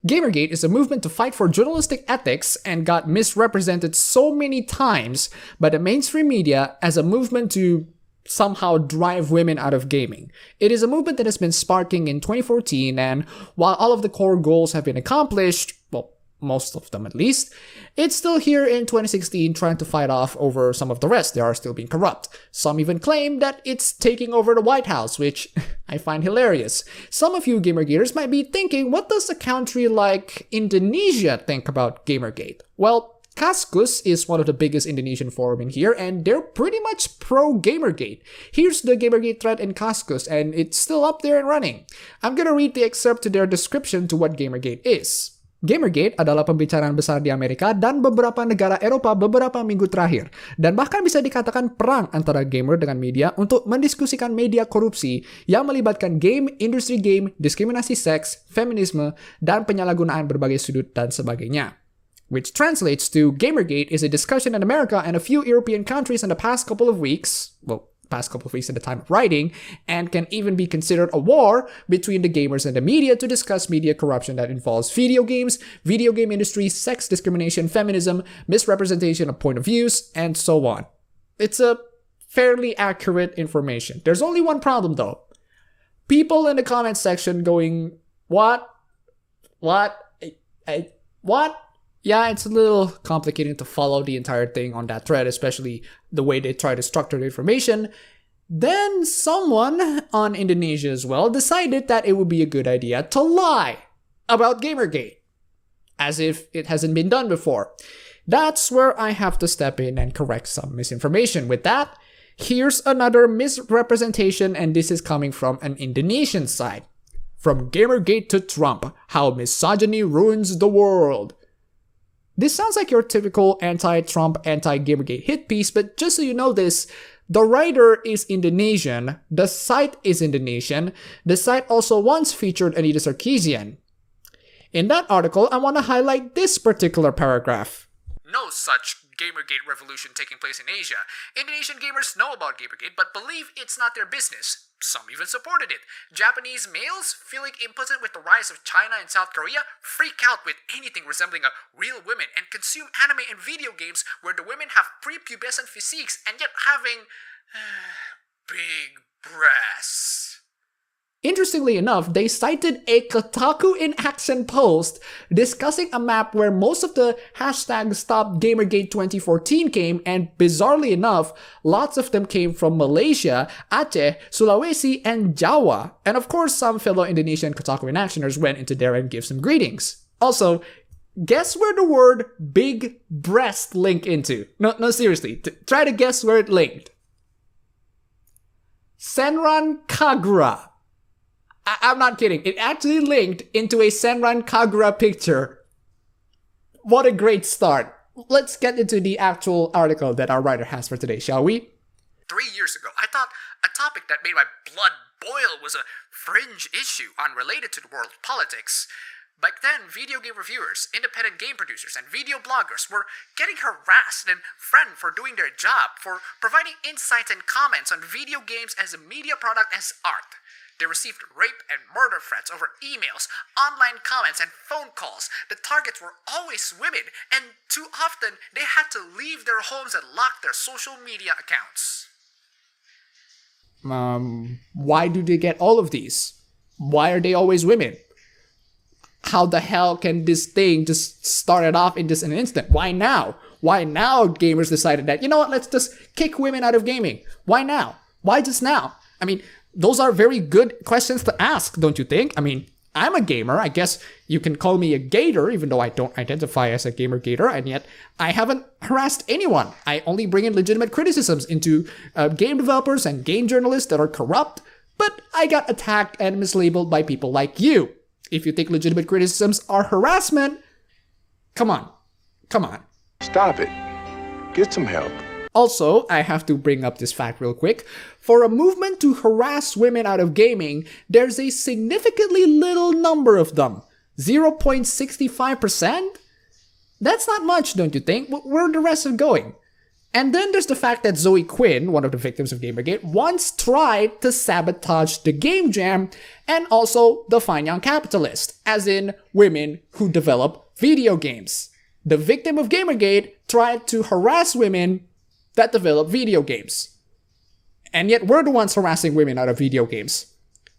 GamerGate is a movement to fight for journalistic ethics and got misrepresented so many times by the mainstream media as a movement to somehow drive women out of gaming. It is a movement that has been sparking in 2014, and while all of the core goals have been accomplished, well, most of them at least, it's still here in 2016 trying to fight off over some of the rest. They are still being corrupt. Some even claim that it's taking over the White House, which I find hilarious. Some of you GamerGaters might be thinking, what does a country like Indonesia think about GamerGate? Well, Kaskus is one of the biggest Indonesian forum in here, and they're pretty much pro-GamerGate. Here's the GamerGate thread in Kaskus, and it's still up there and running. I'm gonna read the excerpt to their description to what GamerGate is. GamerGate adalah pembicaraan besar di Amerika dan beberapa negara Eropa beberapa minggu terakhir, dan bahkan bisa dikatakan perang antara gamer dengan media untuk mendiskusikan media korupsi yang melibatkan game, industri game, diskriminasi seks, feminisme, dan penyalahgunaan berbagai sudut dan sebagainya. Which translates to GamerGate is a discussion in America and a few European countries in the past couple of weeks, past couple of weeks at the time of writing, and can even be considered a war between the gamers and the media to discuss media corruption that involves video games, video game industry, sex discrimination, feminism, misrepresentation of point of views, and so on. It's a fairly accurate information. There's only one problem though. People in the comment section going, what? Yeah, it's a little complicated to follow the entire thing on that thread, especially the way they try to structure the information. Then someone on Indonesia as well decided that it would be a good idea to lie about GamerGate, as if it hasn't been done before. That's where I have to step in and correct some misinformation. With that, here's another misrepresentation, and this is coming from an Indonesian side. From GamerGate to Trump, how misogyny ruins the world. This sounds like your typical anti-Trump, anti-GamerGate hit piece, but just so you know this, the writer is Indonesian, the site is Indonesian, the site also once featured Anita Sarkeesian. In that article, I want to highlight this particular paragraph. No such GamerGate revolution taking place in Asia. Indonesian gamers know about GamerGate but believe it's not their business. Some even supported it. Japanese males, feeling impotent with the rise of China and South Korea, freak out with anything resembling a real woman and consume anime and video games where the women have prepubescent physiques and yet having big breasts. Interestingly enough, they cited a KotakuInAction post discussing a map where most of the hashtag Stop GamerGate 2014 came, and bizarrely enough, lots of them came from Malaysia, Aceh, Sulawesi, and Jawa. And of course, some fellow Indonesian KotakuInActioners went into there and gave some greetings. Also, guess where the word big breast linked into? No, seriously, try to guess where it linked. Senran Kagura. I'm not kidding. It actually linked into a Senran Kagura picture. What a great start. Let's get into the actual article that our writer has for today, shall we? 3 years ago, I thought a topic that made my blood boil was a fringe issue unrelated to the world of politics. Back then, video game reviewers, independent game producers, and video bloggers were getting harassed and threatened for doing their job, for providing insights and comments on video games as a media product as art. They received rape and murder threats over emails, online comments, and phone calls. The targets were always women, and too often they had to leave their homes and lock their social media accounts. Why do they get all of these? Why are they always women? How the hell can this thing just start it off in just an instant? Why now? Why now gamers decided that, you know what, let's just kick women out of gaming? Why now? Why just now? I mean, those are very good questions to ask, don't you think? I mean, I'm a gamer. I guess you can call me a gator, even though I don't identify as a gamer gator, and yet I haven't harassed anyone. I only bring in legitimate criticisms into game developers and game journalists that are corrupt, but I got attacked and mislabeled by people like you. If you think legitimate criticisms are harassment, come on. Stop it. Get some help. Also, I have to bring up this fact real quick. For a movement to harass women out of gaming, there's a significantly little number of them. 0.65%? That's not much, don't you think? Where are the rest of going? And then there's the fact that Zoe Quinn, one of the victims of Gamergate, once tried to sabotage the game jam and also the fine young capitalist, as in women who develop video games. The victim of Gamergate tried to harass women that develop video games. And yet we're the ones harassing women out of video games.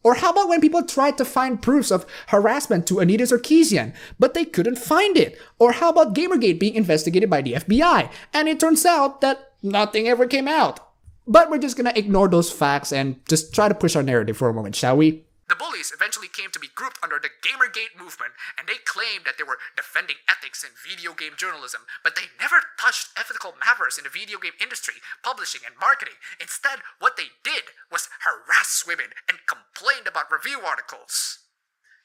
Or how about when people tried to find proofs of harassment to Anita Sarkeesian, but they couldn't find it? Or how about Gamergate being investigated by the FBI, and it turns out that nothing ever came out? But we're just gonna ignore those facts and just try to push our narrative for a moment, shall we? The bullies eventually came to be grouped under the Gamergate movement, and they claimed that they were defending ethics in video game journalism, but they never touched ethical matters in the video game industry, publishing, and marketing. Instead, what they did was harass women and complained about review articles.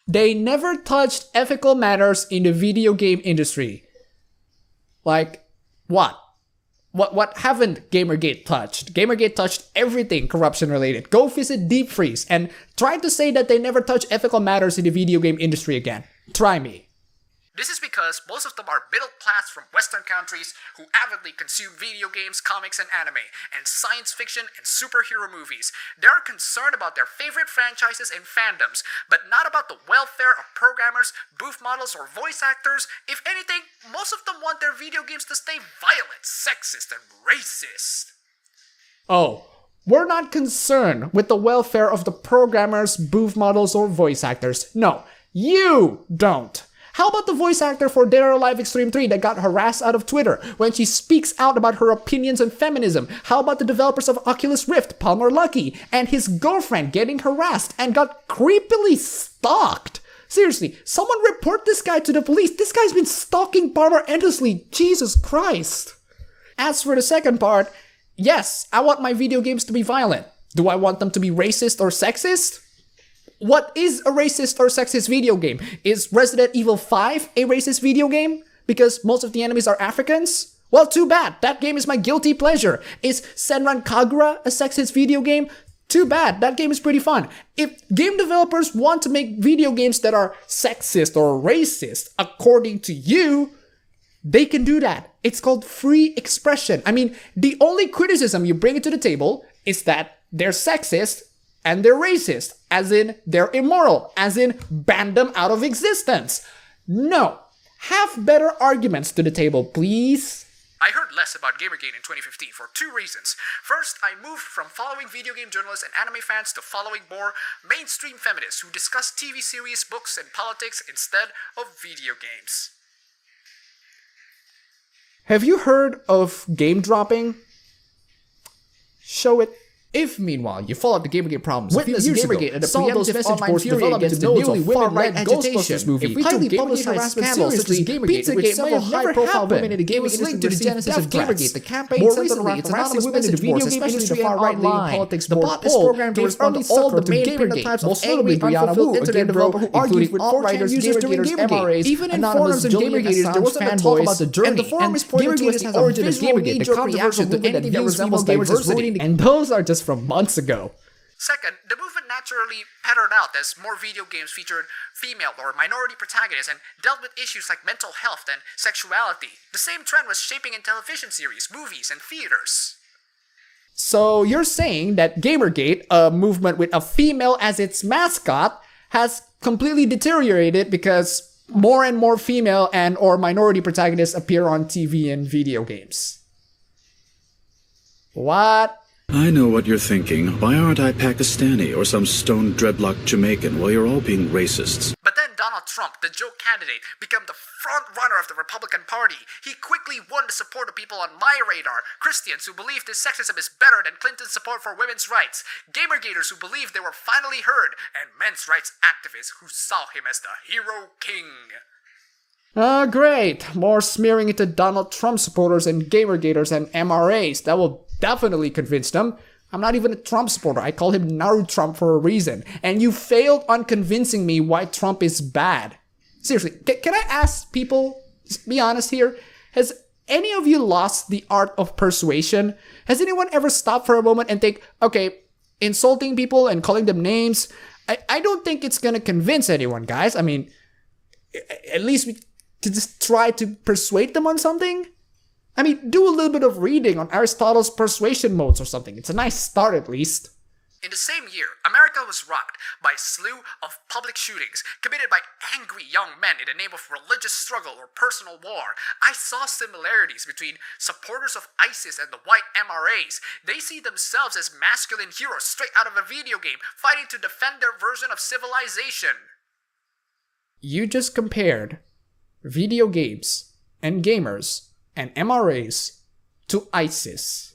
They never touched ethical matters in the video game industry. Like, what? What haven't Gamergate touched? Gamergate touched everything corruption related. Go visit Deepfreeze and try to say that they never touch ethical matters in the video game industry again. Try me. This is because most of them are middle class from Western countries who avidly consume video games, comics, and anime, and science fiction and superhero movies. They are concerned about their favorite franchises and fandoms, but not about the welfare of programmers, booth models, or voice actors. If anything, most of them want their video games to stay violent, sexist, and racist. Oh, we're not concerned with the welfare of the programmers, booth models, or voice actors. No, you don't. How about the voice actor for Dead or Alive Extreme 3 that got harassed out of Twitter when she speaks out about her opinions on feminism? How about the developers of Oculus Rift, Palmer Luckey, and his girlfriend getting harassed and got creepily stalked? Seriously, someone report this guy to the police. This guy's been stalking Palmer endlessly. Jesus Christ. As for the second part, yes, I want my video games to be violent. Do I want them to be racist or sexist? What is a racist or sexist video game? Is Resident Evil 5 a racist video game? Because most of the enemies are Africans? Well, too bad. That game is my guilty pleasure. Is Senran Kagura a sexist video game? Too bad. That game is pretty fun. If game developers want to make video games that are sexist or racist, according to you, they can do that. It's called free expression. I mean, the only criticism you bring to the table is that they're sexist and they're racist, as in they're immoral, as in ban them out of existence. No. Have better arguments to the table, please. I heard less about Gamergate in 2015 for two reasons. First, I moved from following video game journalists and anime fans to following more mainstream feminists who discuss TV series, books, and politics instead of video games. Have you heard of game dropping? Show it. If, meanwhile, you follow up the Gamergate problems, witness Gamergate and the preemptive message boards developed against the newly women-led Ghostbusters movie, if we highly publicized scandals such as Gamergate, which several high-profile women in the gaming industry linked to the genesis of Gamergate, the campaign centered around harassing women in the video game industry and far-right-leaning politics. The bot is programmed to respond to all the main prototypes, most notably Brianna Wu, a game developer who argued with alt-writers, Gamergaters, MRAs, even in forums and Gamergaters, there wasn't a talk about the journey, and the forum is pointed to as the origin of Gamergate, the controversial movement that views female gamers as ruining, and those are just from months ago. Second, the movement naturally petered out as more video games featured female or minority protagonists and dealt with issues like mental health and sexuality. The same trend was shaping in television series, movies, and theaters. So you're saying that Gamergate, a movement with a female as its mascot, has completely deteriorated because more and more female and or minority protagonists appear on TV and video games. What? I know what you're thinking. Why aren't I Pakistani or some stone dreadlock Jamaican while you're all being racists? But then Donald Trump, the joke candidate, became the front runner of the Republican Party. He quickly won the support of people on my radar. Christians who believe this sexism is better than Clinton's support for women's rights. Gamergaters who believed they were finally heard. And men's rights activists who saw him as the hero king. Great. More smearing into Donald Trump supporters and Gamergaters and MRAs. That will definitely convince them. I'm not even a Trump supporter. I call him Naru Trump for a reason. And you failed on convincing me why Trump is bad. Seriously, can I ask people, just be honest here, has any of you lost the art of persuasion? Has anyone ever stopped for a moment and think, okay, insulting people and calling them names, I don't think it's gonna convince anyone, guys. I mean, at least we could just try to persuade them on something. I mean, do a little bit of reading on Aristotle's persuasion modes or something. It's a nice start at least. In the same year, America was rocked by a slew of public shootings committed by angry young men in the name of religious struggle or personal war. I saw similarities between supporters of ISIS and the white MRAs. They see themselves as masculine heroes straight out of a video game, fighting to defend their version of civilization. You just compared video games and gamers and MRAs to ISIS.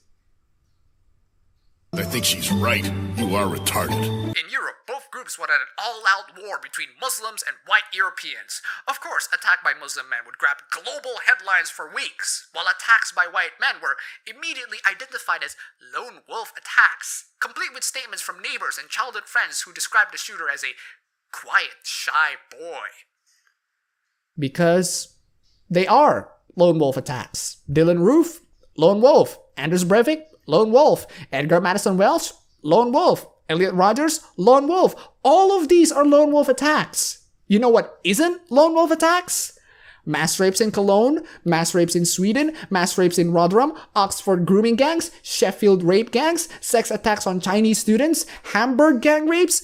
I think she's right. You are retarded. In Europe, both groups wanted an all-out war between Muslims and white Europeans. Of course, attack by Muslim men would grab global headlines for weeks, while attacks by white men were immediately identified as lone wolf attacks, complete with statements from neighbors and childhood friends who described the shooter as a quiet, shy boy. Because they are lone wolf attacks. Dylan Roof, lone wolf. Anders Breivik, lone wolf. Edgar Madison Welch, lone wolf. Elliot Rogers, lone wolf. All of these are lone wolf attacks. You know what isn't lone wolf attacks? Mass rapes in Cologne, mass rapes in Sweden, mass rapes in Rotherham, Oxford grooming gangs, Sheffield rape gangs, sex attacks on Chinese students, Hamburg gang rapes.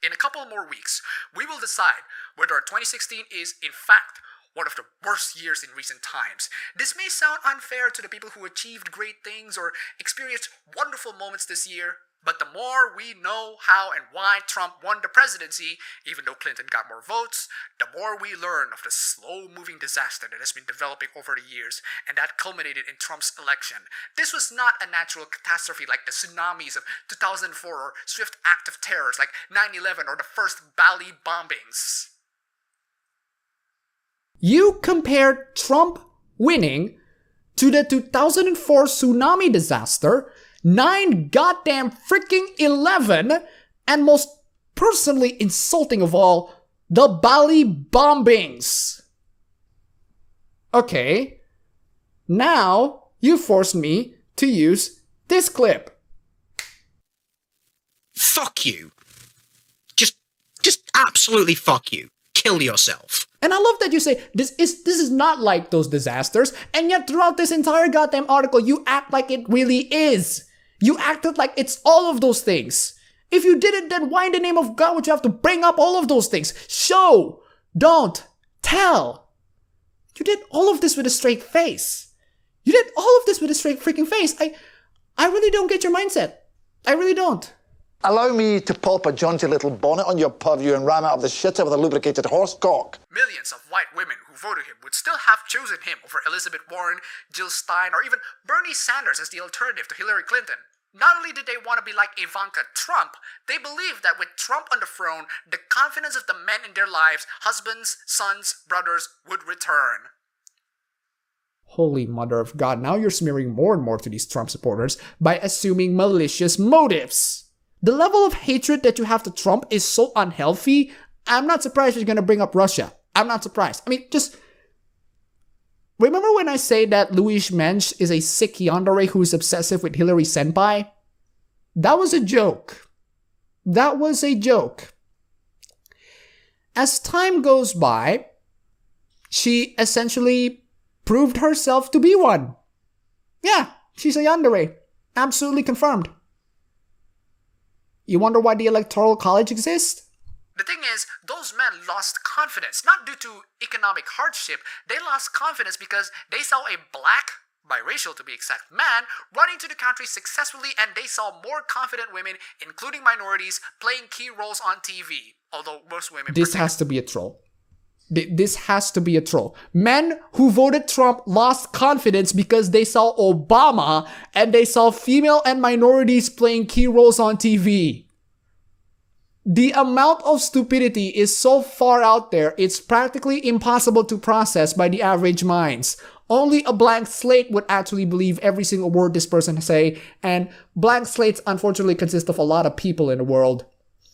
In a couple more weeks, we will decide whether 2016 is, in fact, one of the worst years in recent times. This may sound unfair to the people who achieved great things or experienced wonderful moments this year, but the more we know how and why Trump won the presidency, even though Clinton got more votes, the more we learn of the slow-moving disaster that has been developing over the years, and that culminated in Trump's election. This was not a natural catastrophe like the tsunamis of 2004 or swift act of terrors like 9/11 or the first Bali bombings. You compared Trump winning to the 2004 tsunami disaster, 9 goddamn freaking 11, and most personally insulting of all, the Bali bombings. Okay, now you forced me to use this clip. Fuck you. Just absolutely fuck you. Kill yourself. And I love that you say, this is not like those disasters, and yet throughout this entire goddamn article, you act like it really is. You acted like it's all of those things. If you did it, then why in the name of God would you have to bring up all of those things? Show, don't, tell. You did all of this with a straight face. You did all of this with a straight freaking face. I really don't get your mindset. I really don't. Allow me to pop a jaunty little bonnet on your purview and ram out of the shitter with a lubricated horse cock. Millions of white women who voted him would still have chosen him over Elizabeth Warren, Jill Stein, or even Bernie Sanders as the alternative to Hillary Clinton. Not only did they want to be like Ivanka Trump, they believed that with Trump on the throne, the confidence of the men in their lives, husbands, sons, brothers, would return. Holy mother of God, now you're smearing more and more to these Trump supporters by assuming malicious motives. The level of hatred that you have to Trump is so unhealthy. I'm not surprised you're going to bring up Russia. I'm not surprised. I mean, just remember when I say that Luis Mensch is a sick yandere who's obsessive with Hillary Senpai? That was a joke. That was a joke. As time goes by, she essentially proved herself to be one. Yeah, she's a yandere. Absolutely confirmed. You wonder why the Electoral College exists? The thing is, those men lost confidence, not due to economic hardship. They lost confidence because they saw a black, biracial to be exact, man running to the country successfully, and they saw more confident women, including minorities, playing key roles on TV. Although most women... This has to be a troll. This has to be a troll. Men who voted Trump lost confidence because they saw Obama and they saw female and minorities playing key roles on TV. The amount of stupidity is so far out there, it's practically impossible to process by the average minds. Only a blank slate would actually believe every single word this person say, and blank slates unfortunately consist of a lot of people in the world.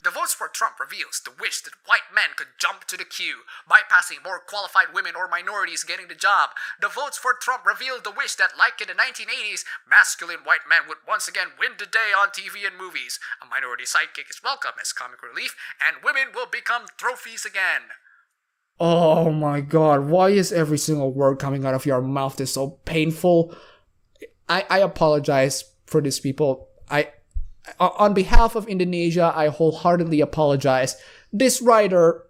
The votes for Trump reveals the wish that white men could jump to the queue, bypassing more qualified women or minorities getting the job. The votes for Trump revealed the wish that, like in the 1980s, masculine white men would once again win the day on TV and movies. A minority sidekick is welcome as comic relief, and women will become trophies again. Oh my god, why is every single word coming out of your mouth is so painful? I apologize for these people. On behalf of Indonesia, I wholeheartedly apologize. This writer,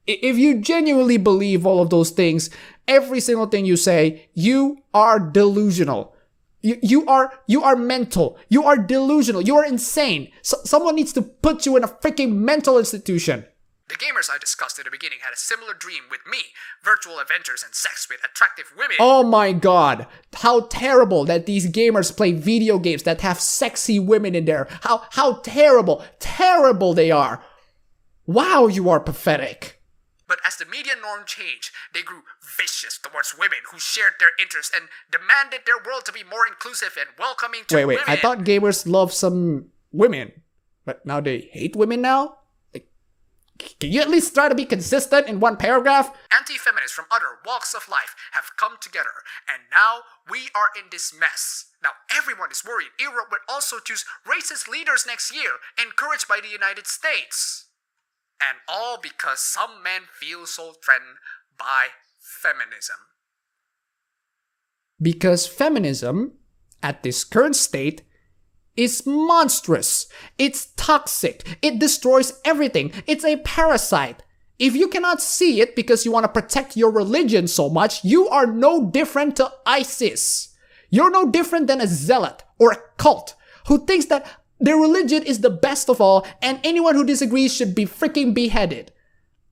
if you genuinely believe all of those things, every single thing you say, you are delusional. You are mental. You are delusional. You are insane. Someone needs to put you in a freaking mental institution. The gamers I discussed in the beginning had a similar dream with me, virtual adventures and sex with attractive women. Oh my god, how terrible that these gamers play video games that have sexy women in there. How terrible they are. Wow, you are pathetic. But as the media norm changed, they grew vicious towards women who shared their interests and demanded their world to be more inclusive and welcoming to women. Wait, I thought gamers love some women, but now they hate women now? Can you at least try to be consistent in one paragraph? Anti-feminists from other walks of life have come together, and now we are in this mess. Now everyone is worried Europe will also choose racist leaders next year, encouraged by the United States. And all because some men feel so threatened by feminism. Because feminism, at this current state, is monstrous. It's toxic. It destroys everything. It's a parasite. If you cannot see it because you want to protect your religion so much, you are no different to ISIS. You're no different than a zealot or a cult who thinks that their religion is the best of all and anyone who disagrees should be freaking beheaded.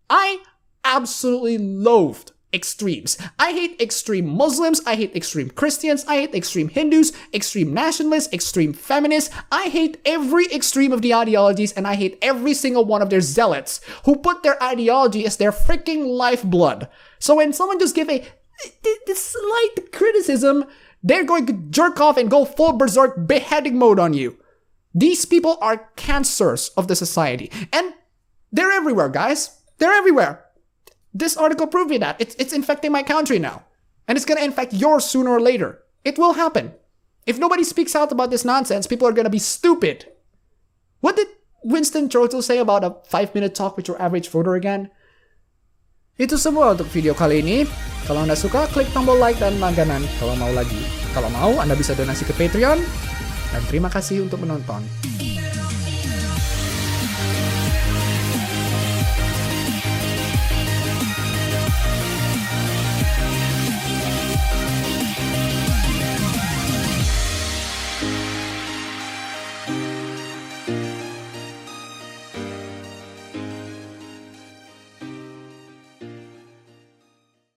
I absolutely loathed extremes. I hate extreme Muslims, I hate extreme Christians, I hate extreme Hindus, extreme nationalists, extreme feminists. I hate every extreme of the ideologies and I hate every single one of their zealots who put their ideology as their freaking lifeblood. So when someone just give a slight criticism, they're going to jerk off and go full berserk beheading mode on you. These people are cancers of the society. And they're everywhere, guys. They're everywhere. This article proved me that. It's infecting my country now. And it's going to infect yours sooner or later. It will happen. If nobody speaks out about this nonsense, people are going to be stupid. What did Winston Churchill say about a 5-minute talk with your average voter again? Itu semua untuk video kali ini. Kalau Anda suka, klik tombol like dan langganan kalau mau lagi. Kalau mau, Anda bisa donasi ke Patreon. Dan terima kasih untuk menonton.